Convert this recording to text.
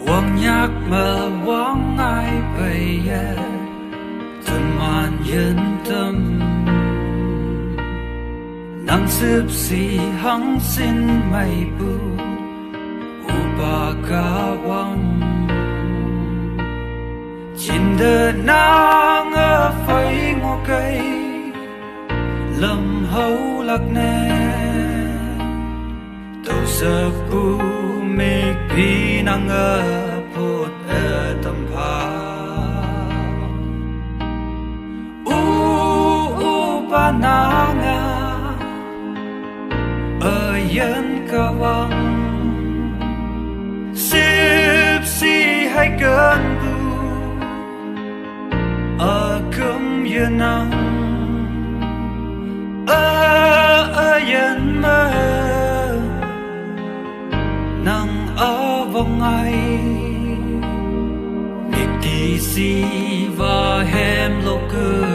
Konyak mawang ai baya teman yên tâm nang sip si hang sin mai bu upakawang chin de nang a phai ngo cây lâm hấu lạc nè tàu sơ pu mê pi nang a phut a tâm pha pa nang a yên kawang sip si hay cơn bu cơm yên nắng yên mơ nắng ở vòng ai nghịch đi si và hem lâu cơ